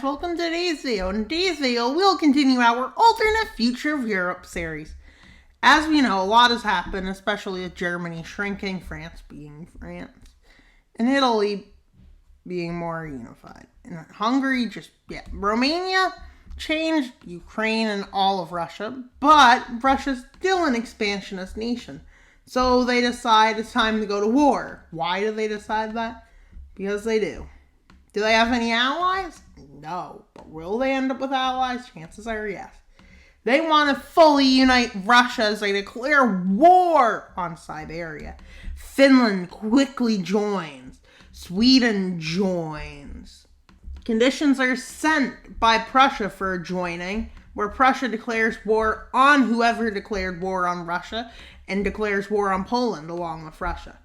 guys, welcome to today's video. In today's video, we'll continue our alternate future of Europe series. As we know, a lot has happened, especially with Germany shrinking, France being France, and Italy being more unified. And Hungary Romania changed, Ukraine and all of Russia, but Russia's still an expansionist nation. So they decide it's time to go to war. Why do they decide that? Because they do. Do they have any allies? No. But will they end up with allies? Chances are yes. They want to fully unite Russia as they declare war on Siberia. Finland quickly joins. Sweden joins. Conditions are sent by Prussia for joining, where Prussia declares war on whoever declared war on Russia and declares war on Poland along with Russia.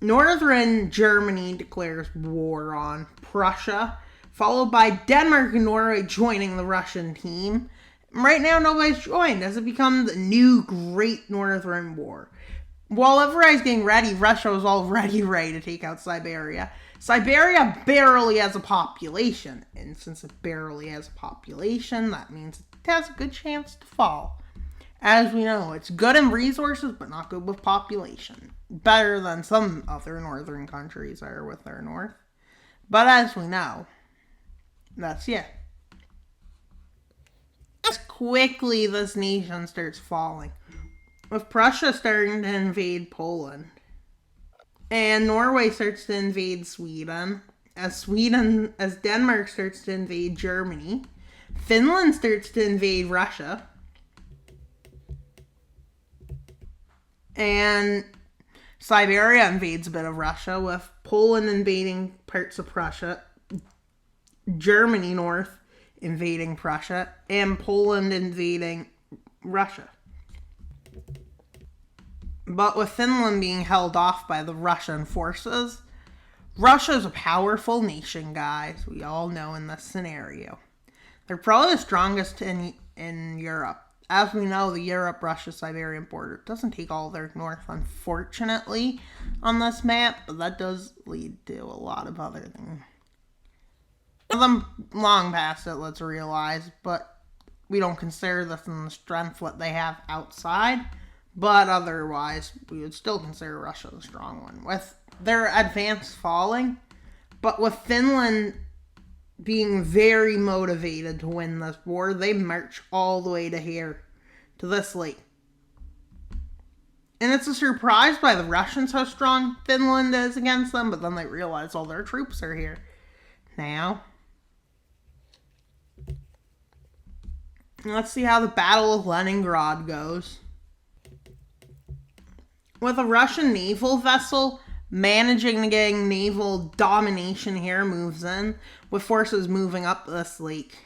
Northern Germany declares war on Prussia, followed by Denmark and Norway joining the Russian team. Right now, nobody's joined as it becomes the new Great Northern War. While everybody's getting ready, Russia was already ready to take out Siberia. Siberia barely has a population, and since it barely has a population, that means it has a good chance to fall. As we know, it's good in resources, but not good with population. Better than some other northern countries are with their north. But as we know, that's it. As quickly this nation starts falling, with Prussia starting to invade Poland, and Norway starts to invade Sweden, as Denmark starts to invade Germany, Finland starts to invade Russia, and Siberia invades a bit of Russia, with Poland invading parts of Prussia, Germany north invading Prussia, and Poland invading Russia. But with Finland being held off by the Russian forces, Russia's a powerful nation, guys. We all know in this scenario. They're probably the strongest in Europe. As we know, the Europe-Russia-Siberian border doesn't take all their north, unfortunately, on this map, but that does lead to a lot of other things. Some of them long past it, let's realize, but we don't consider this in the strength what they have outside, but otherwise, we would still consider Russia the strong one. With their advance falling, but with Finland being very motivated to win this war, they march all the way to here, to this lake. And it's a surprise by the Russians how strong Finland is against them, but then they realize all their troops are here. Now, let's see how the Battle of Leningrad goes. With a Russian naval vessel managing to get naval domination here, moves in, with forces moving up this lake.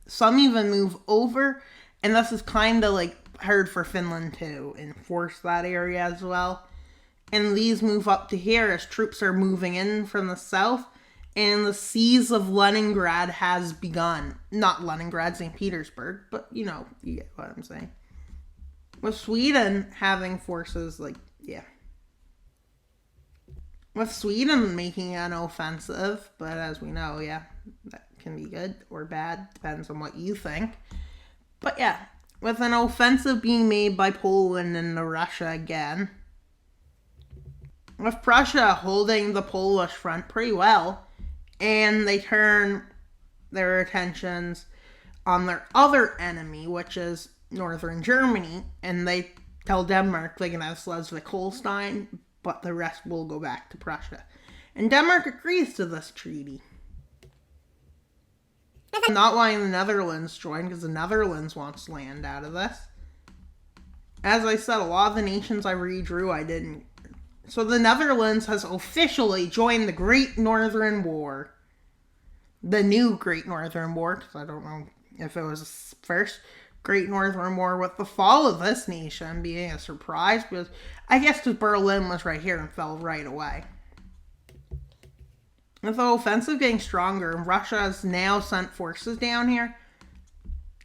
Some even move over, and this is kind of like hard for Finland to enforce that area as well. And these move up to here as troops are moving in from the south, and the siege of Leningrad has begun. Not Leningrad, St. Petersburg, but you get what I'm saying. With Sweden having forces with Sweden making an offensive, but as we know, that can be good or bad, depends on what you think. But with an offensive being made by Poland into Russia again, with Prussia holding the Polish front pretty well, and they turn their attentions on their other enemy, which is northern Germany, and they tell Denmark they can have Schleswig-Holstein, but the rest will go back to Prussia. And Denmark agrees to this treaty. I'm not letting the Netherlands join, because the Netherlands wants land out of this. As I said, a lot of the nations I redrew, I didn't. So the Netherlands has officially joined the Great Northern War. The new Great Northern War, because I don't know if it was the first Great Northern War, with the fall of this nation being a surprise, because I guess because Berlin was right here and fell right away. With the offensive getting stronger, Russia has now sent forces down here,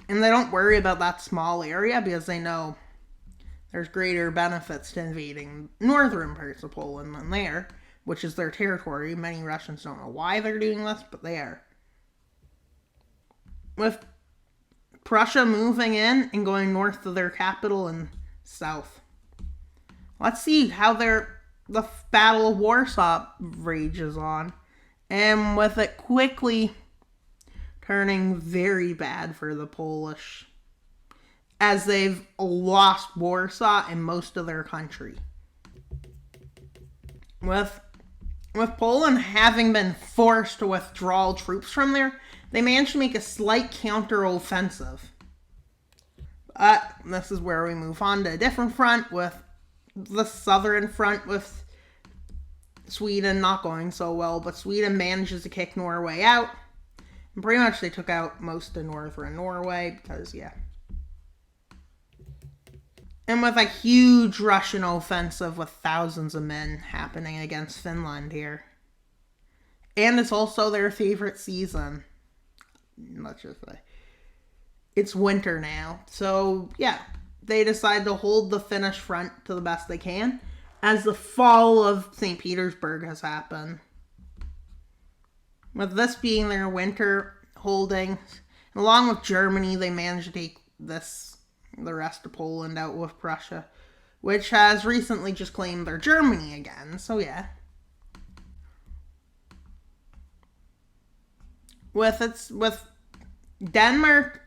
and they don't worry about that small area because they know there's greater benefits to invading northern parts of Poland than there, which is their territory. Many Russians don't know why they're doing this, but they are. with Prussia moving in and going north to their capital and south. Let's see how the Battle of Warsaw rages on, and with it quickly turning very bad for the Polish, as they've lost Warsaw and most of their country. With Poland having been forced to withdraw troops from there, they managed to make a slight counteroffensive. But this is where we move on to a different front, with the southern front with Sweden not going so well, but Sweden manages to kick Norway out. And pretty much they took out most of northern Norway because, yeah. And with a huge Russian offensive with thousands of men happening against Finland here. And it's also their favorite season. Let's just say. It's winter now. So, yeah. They decide to hold the Finnish front to the best they can, as the fall of St. Petersburg has happened. With this being their winter holdings, along with Germany, they managed to take the rest of Poland out with Prussia, which has recently just claimed their Germany again. So yeah. With Denmark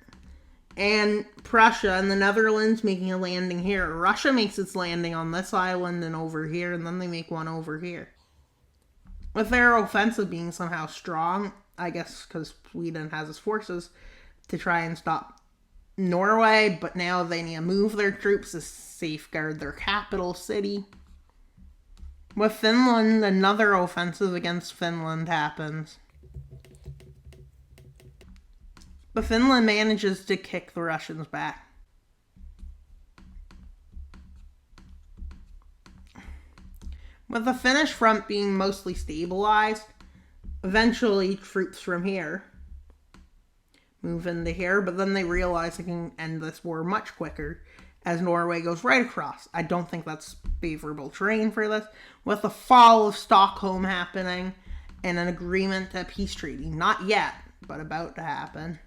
and Prussia and the Netherlands making a landing here, Russia makes its landing on this island and over here, and then they make one over here. With their offensive being somehow strong, I guess because Sweden has its forces to try and stop Norway, but now they need to move their troops to safeguard their capital city. With Finland, another offensive against Finland happens. But Finland manages to kick the Russians back. With the Finnish front being mostly stabilized, eventually troops from here move into here, but then they realize they can end this war much quicker as Norway goes right across. I don't think that's favorable terrain for this. With the fall of Stockholm happening and an agreement to a peace treaty. Not yet, but about to happen.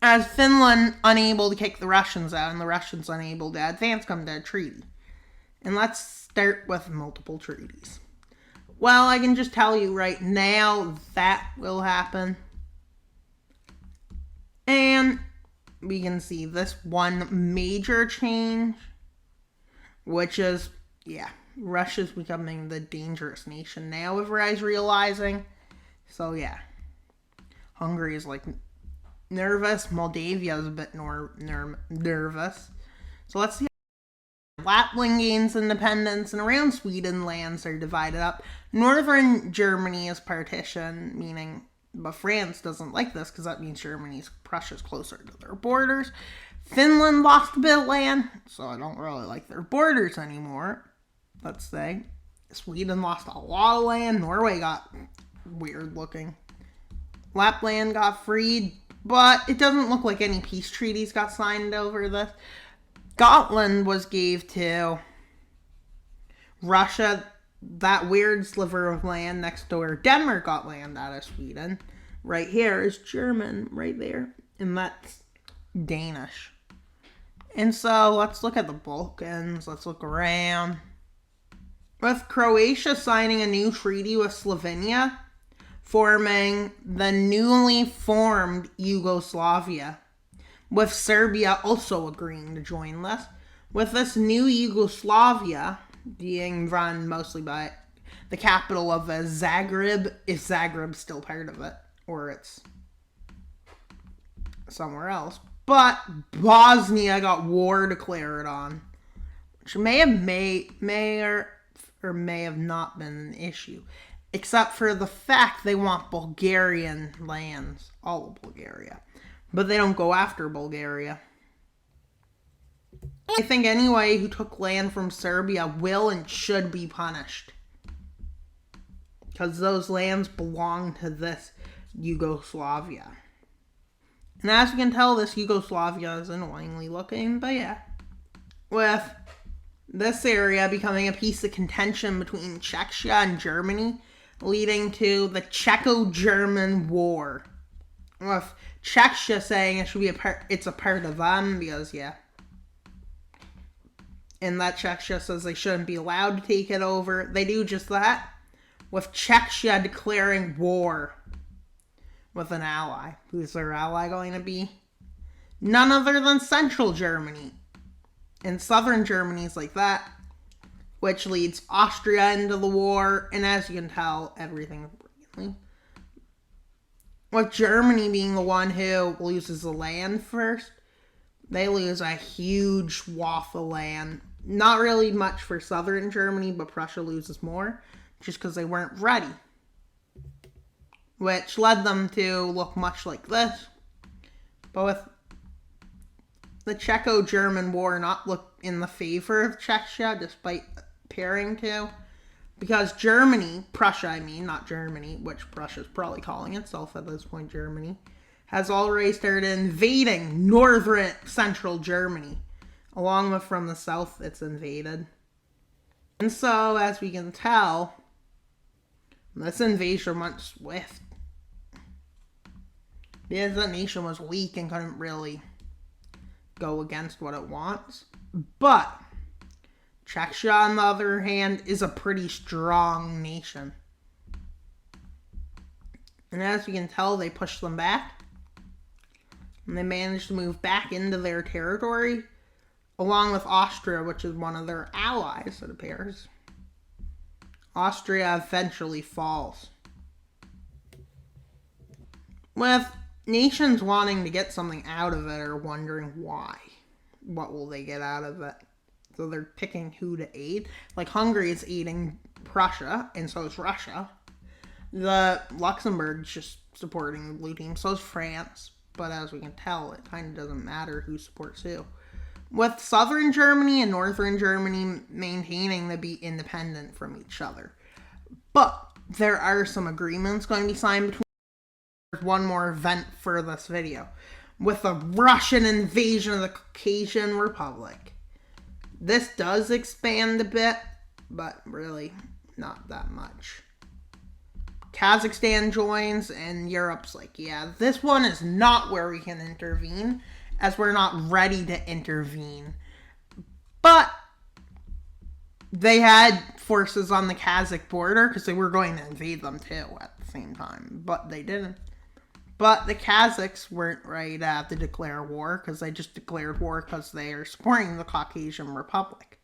As Finland unable to kick the Russians out and the Russians unable to advance, come to a treaty. And let's start with multiple treaties. Well, I can just tell you right now that will happen. And we can see this one major change, which is, yeah, Russia's becoming the dangerous nation now, everybody's realizing. So, yeah. Hungary is, like, nervous. Moldavia is a bit nervous. So, let's see. Lapland gains independence, and around Sweden, lands are divided up. Northern Germany is partitioned, meaning, but France doesn't like this because that means Prussia's closer to their borders. Finland lost a bit of land, so I don't really like their borders anymore, let's say. Sweden lost a lot of land. Norway got weird looking. Lapland got freed, but it doesn't look like any peace treaties got signed over this. Scotland was gave to Russia, that weird sliver of land next to where Denmark got land out of Sweden. Right here is German, right there. And that's Danish. And so, let's look at the Balkans. Let's look around. With Croatia signing a new treaty with Slovenia, forming the newly formed Yugoslavia. With Serbia also agreeing to join this. With this new Yugoslavia being run mostly by the capital of Zagreb, if Zagreb's still part of it, or it's somewhere else. But Bosnia got war declared on, which may have not been an issue, except for the fact they want Bulgarian lands, all of Bulgaria. But they don't go after Bulgaria. I think anybody who took land from Serbia will and should be punished. Because those lands belong to this Yugoslavia. And as you can tell, this Yugoslavia is annoyingly looking, but yeah. With this area becoming a piece of contention between Czechia and Germany, leading to the Czech-German War. With Czechia saying it should be it's a part of them because, yeah. And that Czechia says they shouldn't be allowed to take it over. They do just that, with Czechia declaring war with an ally. Who's their ally going to be? None other than Central Germany. And Southern Germany's like that, which leads Austria into the war, and as you can tell, everything brilliantly. With Germany being the one who loses the land first, they lose a huge swath of land. Not really much for Southern Germany, but Prussia loses more, just because they weren't ready. Which led them to look much like this. But with the Czech-German War not look in the favor of Czechia, despite appearing to. Because Germany, Prussia I mean, not Germany, which Prussia's probably calling itself at this point Germany, has already started invading northern central Germany. Along with from the south, it's invaded. And so, as we can tell, this invasion went swift. Because the nation was weak and couldn't really go against what it wants. But Czechia, on the other hand, is a pretty strong nation. And as we can tell, they pushed them back. And they managed to move back into their territory, along with Austria, which is one of their allies, it appears. Austria eventually falls. With nations wanting to get something out of it or wondering why. What will they get out of it? So they're picking who to aid. Like Hungary is aiding Prussia, and so is Russia. The Luxembourg's just supporting the blue team, so is France. But as we can tell, it kind of doesn't matter who supports who. With Southern Germany and Northern Germany maintaining to be independent from each other. But there are some agreements going to be signed between. There's one more event for this video. With the Russian invasion of the Caucasian Republic. This does expand a bit, but really not that much. Kazakhstan joins, and Europe's like, yeah, this one is not where we can intervene, as we're not ready to intervene. But they had forces on the Kazakh border, because they were going to invade them too at the same time, but they didn't. But the Kazakhs weren't ready to have to declare war, because they just declared war because they are supporting the Caucasian Republic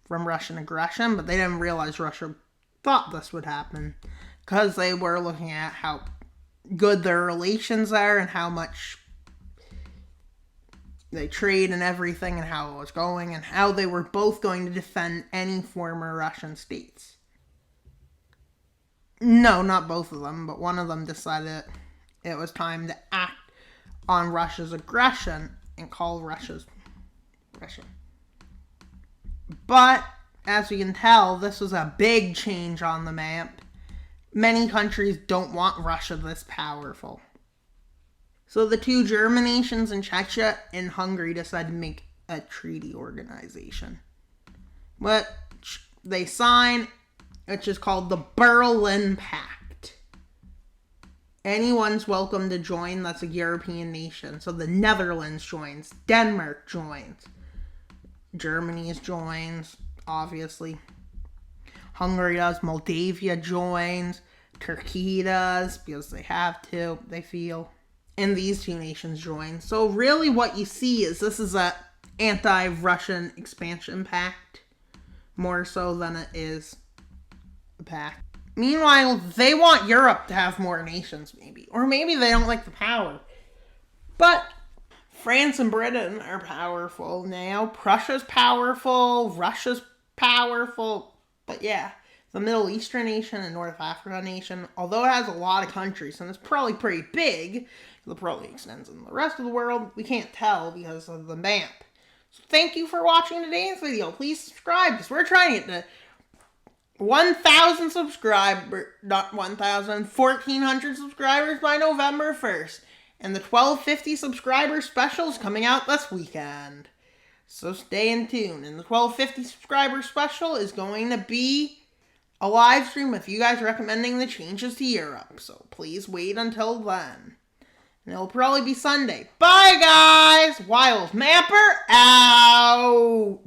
from Russian aggression, but they didn't realize Russia thought this would happen, because they were looking at how good their relations are and how much they trade and everything and how it was going and how they were both going to defend any former Russian states. No, not both of them, but one of them decided it was time to act on Russia's aggression and call Russia. But, as we can tell, this was a big change on the map. Many countries don't want Russia this powerful. So the two German nations and Czechia and Hungary decided to make a treaty organization. But they sign, which is called the Berlin Pact. Anyone's welcome to join that's a European nation. So the Netherlands joins, Denmark joins, Germany joins, obviously. Hungary does, Moldavia joins, Turkey does, because they have to, they feel. And these two nations join. So really what you see is this is a anti-Russian expansion pact, more so than it is a pact. Meanwhile, they want Europe to have more nations, maybe. Or maybe they don't like the power. But France and Britain are powerful now. Prussia's powerful. Russia's powerful. But yeah, the Middle Eastern nation and North Africa nation, although it has a lot of countries, and it's probably pretty big, it probably extends in the rest of the world, we can't tell because of the map. So thank you for watching today's video. Please subscribe, because we're trying to get to 1,000 subscribers, not 1,000, 1,400 subscribers by November 1st. And the 1250 subscriber special is coming out this weekend. So stay in tune. And the 1250 subscriber special is going to be a live stream with you guys recommending the changes to Europe. So please wait until then. And it'll probably be Sunday. Bye, guys! Wild Mapper out!